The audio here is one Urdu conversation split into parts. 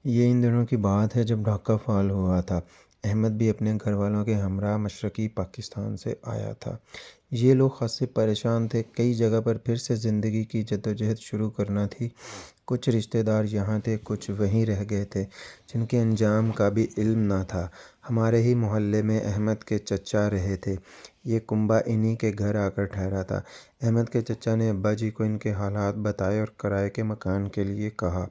یہ ان دنوں کی بات ہے جب ڈھاکہ فال ہوا تھا۔ احمد بھی اپنے گھر والوں کے ہمراہ مشرقی پاکستان سے آیا تھا۔ یہ لوگ خاصے پریشان تھے، کئی جگہ پر پھر سے زندگی کی جدوجہد شروع کرنا تھی۔ کچھ رشتہ دار یہاں تھے، کچھ وہیں رہ گئے تھے جن کے انجام کا بھی علم نہ تھا۔ ہمارے ہی محلے میں احمد کے چچا رہے تھے۔ یہ کنبہ انہی کے گھر آ کر ٹھہرا تھا۔ احمد کے چچا نے ابا جی کو ان کے حالات بتائے اور کرائے کے مکان کے لیے کہا۔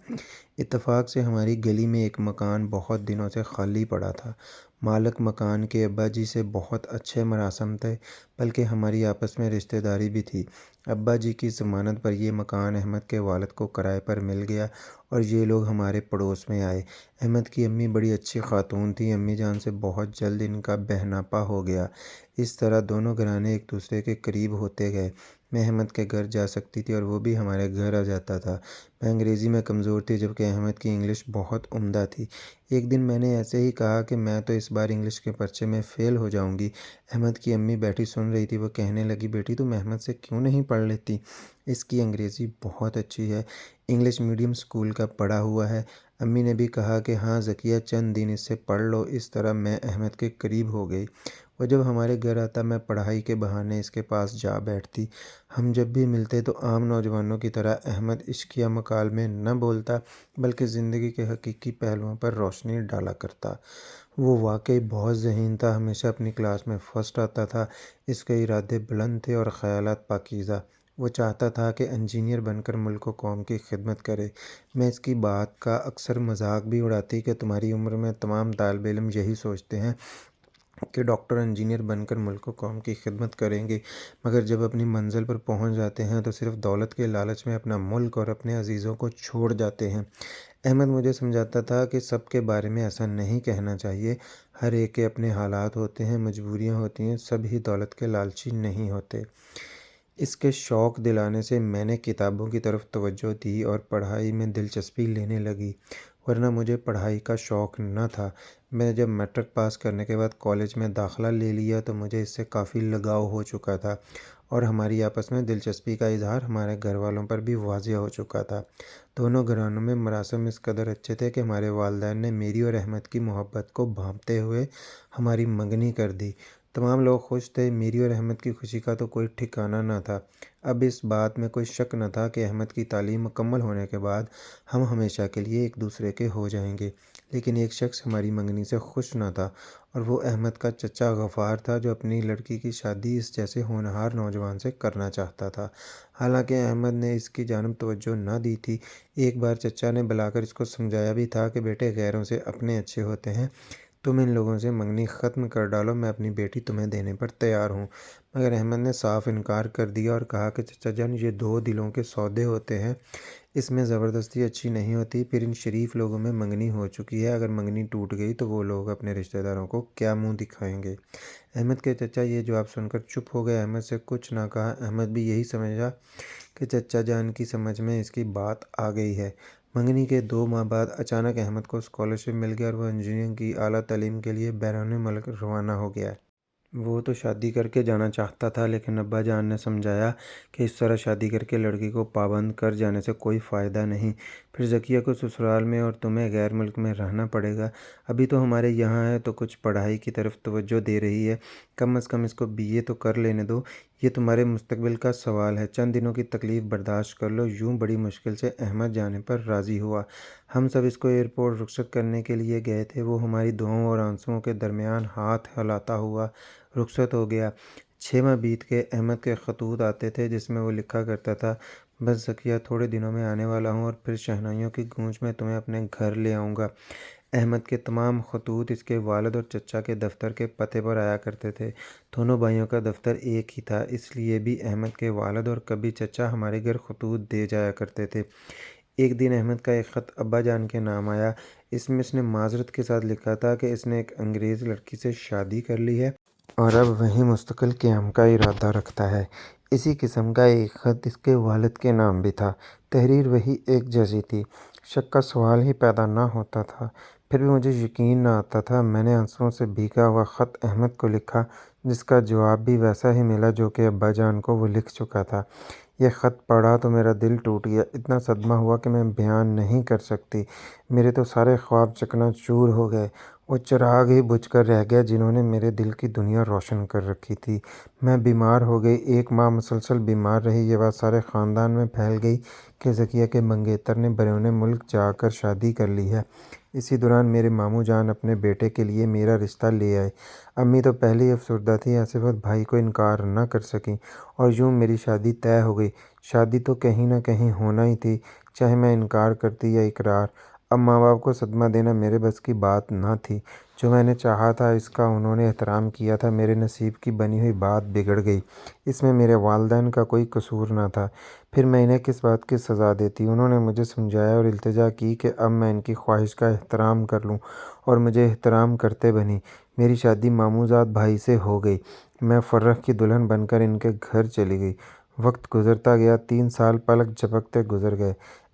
اتفاق سے ہماری گلی میں ایک مکان بہت دنوں سے خالی پڑا تھا۔ مالک مکان کے ابا جی سے بہت اچھے مراسم تھے، بلکہ ہماری آپس میں رشتہ داری بھی تھی۔ ابا جی کی ضمانت پر یہ مکان احمد کے والد کو کرائے پر مل گیا اور یہ لوگ ہمارے پڑوس میں آئے۔ احمد کی امی بڑی اچھی خاتون تھیں، امی جان سے بہت جلد ان کا بہ ناپا ہو گیا۔ اس طرح دونوں گھرانے ایک دوسرے کے قریب ہوتے گئے۔ میں احمد کے گھر جا سکتی تھی اور وہ بھی ہمارے گھر آ جاتا تھا۔ میں انگریزی میں کمزور تھی جبکہ احمد کی انگلش بہت عمدہ تھی۔ ایک دن میں نے ایسے ہی کہا کہ میں تو اس بار انگلش کے پرچے میں فیل ہو جاؤں گی۔ احمد کی امی بیٹھی سن رہی تھی، وہ کہنے لگی، بیٹی تم احمد سے کیوں نہیں پڑھ لیتی؟ اس کی انگریزی بہت اچھی ہے، انگلش میڈیم اسکول کا پڑھا ہوا ہے۔ امی نے بھی کہا کہ ہاں ذکیہ، چند دن اس سے پڑھ لو۔ اس طرح میں احمد کے قریب ہو گئی۔ وہ جب ہمارے گھر آتا میں پڑھائی کے بہانے اس کے پاس جا بیٹھتی۔ ہم جب بھی ملتے تو عام نوجوانوں کی طرح احمد عشقیہ مکالمے نہ بولتا بلکہ زندگی کے حقیقی پہلوؤں پر روشنی ڈالا کرتا۔ وہ واقعی بہت ذہین تھا، ہمیشہ اپنی کلاس میں فرسٹ آتا تھا۔ اس کے ارادے بلند تھے اور خیالات پاکیزہ۔ وہ چاہتا تھا کہ انجینئر بن کر ملک و قوم کی خدمت کرے۔ میں اس کی بات کا اکثر مذاق بھی اڑاتی کہ تمہاری عمر میں تمام طالب علم یہی سوچتے ہیں کہ ڈاکٹر انجینئر بن کر ملک و قوم کی خدمت کریں گے، مگر جب اپنی منزل پر پہنچ جاتے ہیں تو صرف دولت کے لالچ میں اپنا ملک اور اپنے عزیزوں کو چھوڑ جاتے ہیں۔ احمد مجھے سمجھاتا تھا کہ سب کے بارے میں ایسا نہیں کہنا چاہیے، ہر ایک کے اپنے حالات ہوتے ہیں، مجبوریاں ہوتی ہیں، سب ہی دولت کے لالچی نہیں ہوتے۔ اس کے شوق دلانے سے میں نے کتابوں کی طرف توجہ دی اور پڑھائی میں دلچسپی لینے لگی، ورنہ مجھے پڑھائی کا شوق نہ تھا۔ میں جب میٹرک پاس کرنے کے بعد کالج میں داخلہ لے لیا تو مجھے اس سے کافی لگاؤ ہو چکا تھا اور ہماری آپس میں دلچسپی کا اظہار ہمارے گھر والوں پر بھی واضح ہو چکا تھا۔ دونوں گھرانوں میں مراسم اس قدر اچھے تھے کہ ہمارے والدین نے میری اور احمد کی محبت کو بھانپتے ہوئے ہماری منگنی کر دی۔ تمام لوگ خوش تھے، میری اور احمد کی خوشی کا تو کوئی ٹھکانہ نہ تھا۔ اب اس بات میں کوئی شک نہ تھا کہ احمد کی تعلیم مکمل ہونے کے بعد ہم ہمیشہ کے لیے ایک دوسرے کے ہو جائیں گے، لیکن ایک شخص ہماری منگنی سے خوش نہ تھا اور وہ احمد کا چچا غفار تھا، جو اپنی لڑکی کی شادی اس جیسے ہونہار نوجوان سے کرنا چاہتا تھا۔ حالانکہ احمد نے اس کی جانب توجہ نہ دی تھی۔ ایک بار چچا نے بلا کر اس کو سمجھایا بھی تھا کہ بیٹے، غیروں سے اپنے اچھے ہوتے ہیں، تم ان لوگوں سے منگنی ختم کر ڈالو، میں اپنی بیٹی تمہیں دینے پر تیار ہوں۔ مگر احمد نے صاف انکار کر دیا اور کہا کہ چچا جان، یہ دو دلوں کے سودے ہوتے ہیں، اس میں زبردستی اچھی نہیں ہوتی۔ پھر ان شریف لوگوں میں منگنی ہو چکی ہے، اگر منگنی ٹوٹ گئی تو وہ لوگ اپنے رشتہ داروں کو کیا منہ دکھائیں گے؟ احمد کے چچا یہ جواب سن کر چپ ہو گئے، احمد سے کچھ نہ کہا۔ احمد بھی یہی سمجھا کہ چچا جان کی سمجھ میں اس کی بات آ گئی ہے۔ منگنی کے 2 ماہ بعد اچانک احمد کو اسکالرشپ مل گئی اور وہ انجینئرنگ کی اعلیٰ تعلیم کے لیے بیرون ملک روانہ ہو گیا۔ وہ تو شادی کر کے جانا چاہتا تھا، لیکن ابا جان نے سمجھایا کہ اس طرح شادی کر کے لڑکی کو پابند کر جانے سے کوئی فائدہ نہیں، پھر ذکیہ کو سسرال میں اور تمہیں غیر ملک میں رہنا پڑے گا۔ ابھی تو ہمارے یہاں ہے تو کچھ پڑھائی کی طرف توجہ دے رہی ہے، کم از کم اس کو BA تو کر لینے دو، یہ تمہارے مستقبل کا سوال ہے، چند دنوں کی تکلیف برداشت کر لو۔ یوں بڑی مشکل سے احمد جانے پر راضی ہوا۔ ہم سب اس کو ایئرپورٹ رخصت کرنے کے لیے گئے تھے، وہ ہماری دعاؤں اور آنسوؤں کے درمیان ہاتھ ہلاتا ہوا رخصت ہو گیا۔ 6 ماہ بیت کے احمد کے خطوط آتے تھے جس میں وہ لکھا کرتا تھا، بس ذکیہ، تھوڑے دنوں میں آنے والا ہوں اور پھر شہنائیوں کی گونج میں تمہیں اپنے گھر لے آؤں گا۔ احمد کے تمام خطوط اس کے والد اور چچا کے دفتر کے پتے پر آیا کرتے تھے۔ دونوں بھائیوں کا دفتر ایک ہی تھا، اس لیے بھی احمد کے والد اور کبھی چچا ہمارے گھر خطوط دے جایا کرتے تھے۔ ایک دن احمد کا ایک خط ابا جان کے نام آیا۔ اس میں اس نے معذرت کے ساتھ لکھا تھا کہ اس نے ایک انگریز لڑکی سے شادی کر لی ہے اور اب وہیں مستقل قیام کا ارادہ رکھتا ہے۔ اسی قسم کا ایک خط اس کے والد کے نام بھی تھا۔ تحریر وہی ایک جیسی تھی، شک کا سوال ہی پیدا نہ ہوتا تھا، پھر بھی مجھے یقین نہ آتا تھا۔ میں نے آنسوؤں سے بھیگا ہوا خط احمد کو لکھا، جس کا جواب بھی ویسا ہی ملا جو کہ ابا جان کو وہ لکھ چکا تھا۔ یہ خط پڑھا تو میرا دل ٹوٹ گیا، اتنا صدمہ ہوا کہ میں بیان نہیں کر سکتی۔ میرے تو سارے خواب چکنا چور ہو گئے، وہ چراغ ہی بجھ کر رہ گیا جنہوں نے میرے دل کی دنیا روشن کر رکھی تھی۔ میں بیمار ہو گئی، 1 ماہ مسلسل بیمار رہی۔ یہ بات سارے خاندان میں پھیل گئی کہ ذکیہ کے منگیتر نے بیرون ملک جا کر شادی کر لی ہے۔ اسی دوران میرے ماموں جان اپنے بیٹے کے لیے میرا رشتہ لے آئے۔ امی تو پہلے ہی افسردہ تھیں، آصفیت بھائی کو انکار نہ کر سکیں اور یوں میری شادی طے ہو گئی۔ شادی تو کہیں نہ کہیں ہونا ہی تھی، چاہے میں انکار کرتی یا اقرار۔ اب ماں باپ کو صدمہ دینا میرے بس کی بات نہ تھی۔ جو میں نے چاہا تھا اس کا انہوں نے احترام کیا تھا، میرے نصیب کی بنی ہوئی بات بگڑ گئی۔ اس میں میرے والدین کا کوئی قصور نہ تھا، پھر میں انہیں کس بات کی سزا دیتی؟ انہوں نے مجھے سمجھایا اور التجا کی کہ اب میں ان کی خواہش کا احترام کر لوں، اور مجھے احترام کرتے بنی۔ میری شادی ماموں زاد بھائی سے ہو گئی۔ میں فرخ کی دلہن بن کر ان کے گھر چلی گئی۔ وقت گزرتا گیا، 3 سال پلک جھپکتے گزر گئے۔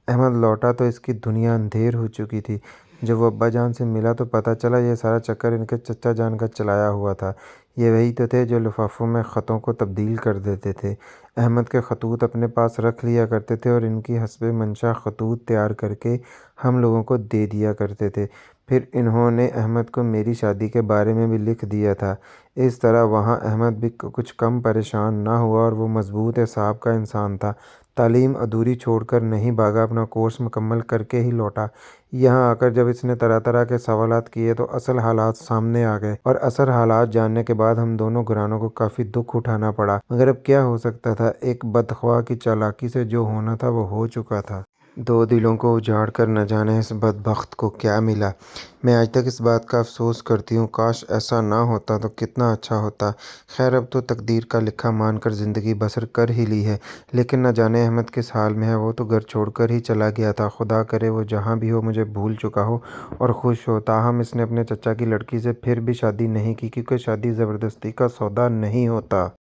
احمد لوٹا تو اس کی دنیا اندھیر ہو چکی تھی۔ جب وہ ابا جان سے ملا تو پتہ چلا یہ سارا چکر ان کے چچا جان کا چلایا ہوا تھا۔ یہ وہی تو تھے جو لفافوں میں خطوں کو تبدیل کر دیتے تھے، احمد کے خطوط اپنے پاس رکھ لیا کرتے تھے اور ان کی حسب منشا خطوط تیار کر کے ہم لوگوں کو دے دیا کرتے تھے۔ پھر انہوں نے احمد کو میری شادی کے بارے میں بھی لکھ دیا تھا۔ اس طرح وہاں احمد بھی کچھ کم پریشان نہ ہوا اور وہ مضبوط اعصاب کا انسان تھا۔ تعلیم ادھوری چھوڑ کر نہیں بھاگا، اپنا کورس مکمل کر کے ہی لوٹا۔ یہاں آ کر جب اس نے طرح طرح کے سوالات کیے تو اصل حالات سامنے آ گئے، اور اصل حالات جاننے کے بعد ہم دونوں گھرانوں کو کافی دکھ اٹھانا پڑا، مگر اب کیا ہو سکتا تھا؟ ایک بدخواہ کی چالاکی سے جو ہونا تھا وہ ہو چکا تھا۔ 2 دلوں کو اجاڑ کر نہ جانے اس بدبخت کو کیا ملا۔ میں آج تک اس بات کا افسوس کرتی ہوں، کاش ایسا نہ ہوتا تو کتنا اچھا ہوتا۔ خیر اب تو تقدیر کا لکھا مان کر زندگی بسر کر ہی لی ہے، لیکن نہ جانے احمد کس حال میں ہے۔ وہ تو گھر چھوڑ کر ہی چلا گیا تھا، خدا کرے وہ جہاں بھی ہو مجھے بھول چکا ہو اور خوش ہو۔ تاہم اس نے اپنے چچا کی لڑکی سے پھر بھی شادی نہیں کی، کیونکہ شادی زبردستی کا سودا نہیں ہوتا۔